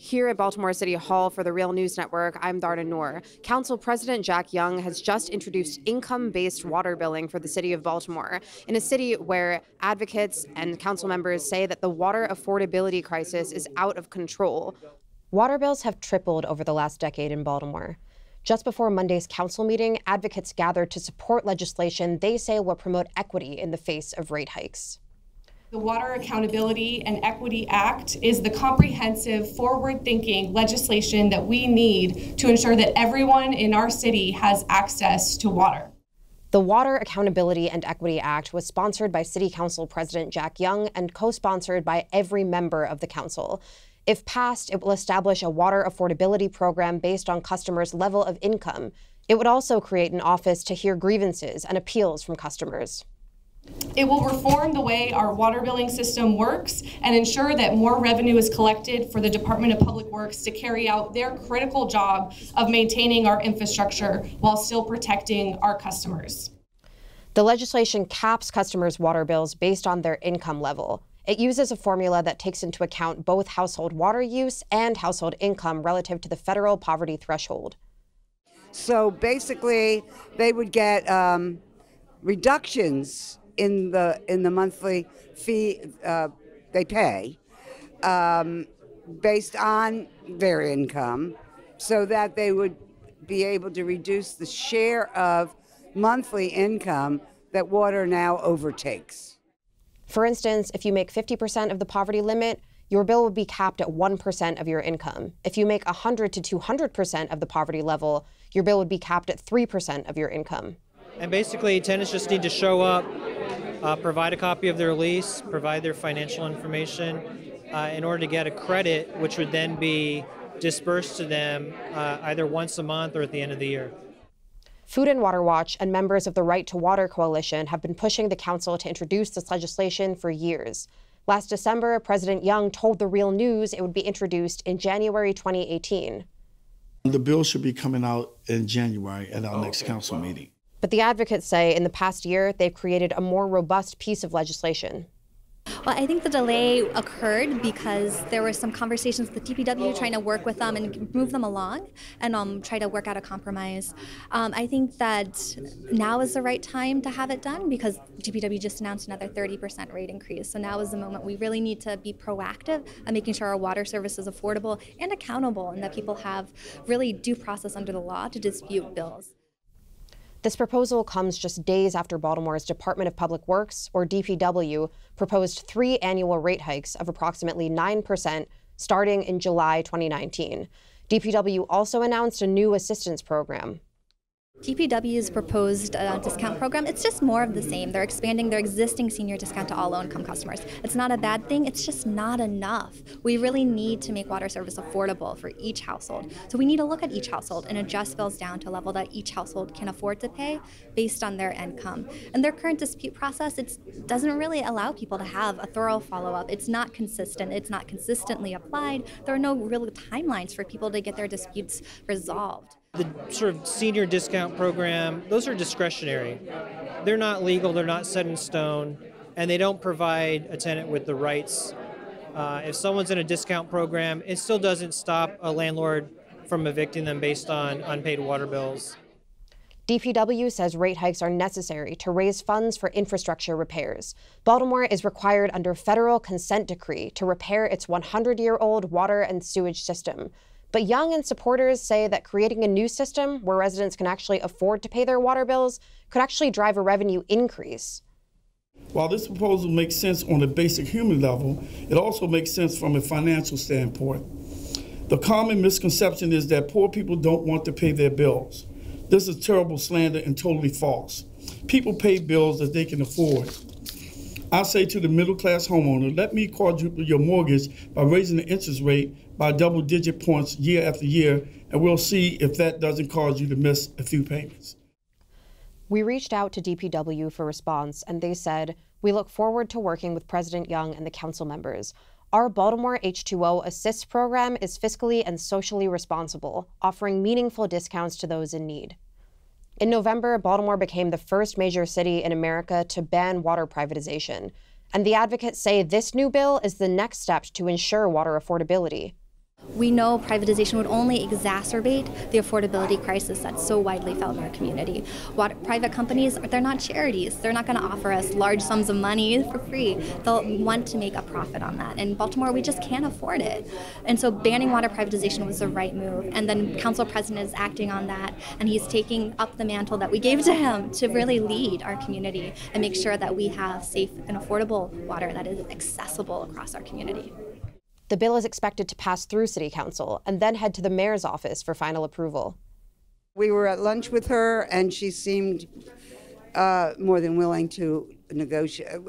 Here at Baltimore City Hall for the Real News Network, I'm Darna Noor. Council President Jack Young has just introduced income-based water billing for the city of Baltimore, in a city where advocates and council members say that the water affordability crisis is out of control. Water bills have tripled over the last decade in Baltimore. Just before Monday's council meeting, advocates gathered to support legislation they say will promote equity in the face of rate hikes. The Water Accountability and Equity Act is the comprehensive, forward-thinking legislation that we need to ensure that everyone in our city has access to water. The Water Accountability and Equity Act was sponsored by City Council President Jack Young and co-sponsored by every member of the council. If passed, it will establish a water affordability program based on customers' level of income. It would also create an office to hear grievances and appeals from customers. It will reform the way our water billing system works and ensure that more revenue is collected for the Department of Public Works to carry out their critical job of maintaining our infrastructure while still protecting our customers. The legislation caps customers' water bills based on their income level. It uses a formula that takes into account both household water use and household income relative to the federal poverty threshold. So basically, they would get reductions in the monthly fee they pay based on their income, so that they would be able to reduce the share of monthly income that water now overtakes. For instance, if you make 50% of the poverty limit, your bill would be capped at 1% of your income. If you make 100 to 200% of the poverty level, your bill would be capped at 3% of your income. And basically, tenants just need to show up, provide a copy of their lease, provide their financial information in order to get a credit, which would then be dispersed to them either once a month or at the end of the year. Food and Water Watch and members of the Right to Water Coalition have been pushing the council to introduce this legislation for years. Last December, President Young told The Real News it would be introduced in January 2018. The bill should be coming out in January at our next council meeting. But the advocates say in the past year, they've created a more robust piece of legislation. Well, I think the delay occurred because there were some conversations with the DPW trying to work with them and move them along and try to work out a compromise. I think that now is the right time to have it done because DPW just announced another 30% rate increase. So now is the moment we really need to be proactive at making sure our water service is affordable and accountable and that people have really due process under the law to dispute bills. This proposal comes just days after Baltimore's Department of Public Works, or DPW, proposed 3 annual rate hikes of approximately 9% starting in July 2019. DPW also announced a new assistance program. DPW's proposed discount program, it's just more of the same. They're expanding their existing senior discount to all low-income customers. It's not a bad thing, it's just not enough. We really need to make water service affordable for each household. So we need to look at each household and adjust bills down to a level that each household can afford to pay based on their income. And their current dispute process, it doesn't really allow people to have a thorough follow-up. It's not consistent, it's not consistently applied. There are no real timelines for people to get their disputes resolved. The sort of senior discount program, those are discretionary. They're not legal, they're not set in stone, and they don't provide a tenant with the rights. If someone's in a discount program, it still doesn't stop a landlord from evicting them based on unpaid water bills. DPW says rate hikes are necessary to raise funds for infrastructure repairs. Baltimore is required under federal consent decree to repair its 100-year-old water and sewage system. But Young and supporters say that creating a new system where residents can actually afford to pay their water bills could actually drive a revenue increase. While this proposal makes sense on a basic human level, it also makes sense from a financial standpoint. The common misconception is that poor people don't want to pay their bills. This is terrible slander and totally false. People pay bills that they can afford. I say to the middle-class homeowner, let me quadruple your mortgage by raising the interest rate by double-digit points year after year, and we'll see if that doesn't cause you to miss a few payments. We reached out to DPW for response, and they said, we look forward to working with President Young and the council members. Our Baltimore H2O Assist program is fiscally and socially responsible, offering meaningful discounts to those in need. In November, Baltimore became the first major city in America to ban water privatization, and the advocates say this new bill is the next step to ensure water affordability. We know privatization would only exacerbate the affordability crisis that's so widely felt in our community. Private companies, they're not charities. They're not going to offer us large sums of money for free. They'll want to make a profit on that. In Baltimore, we just can't afford it. And so banning water privatization was the right move. And then Council President is acting on that, and he's taking up the mantle that we gave to him to really lead our community and make sure that we have safe and affordable water that is accessible across our community. The bill is expected to pass through City Council and then head to the mayor's office for final approval. We were at lunch with her, and she seemed more than willing to negotiate,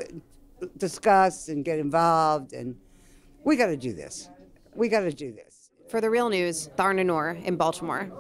discuss, and get involved. And we got to do this. We got to do this. For The Real News, Tharna Noor in Baltimore.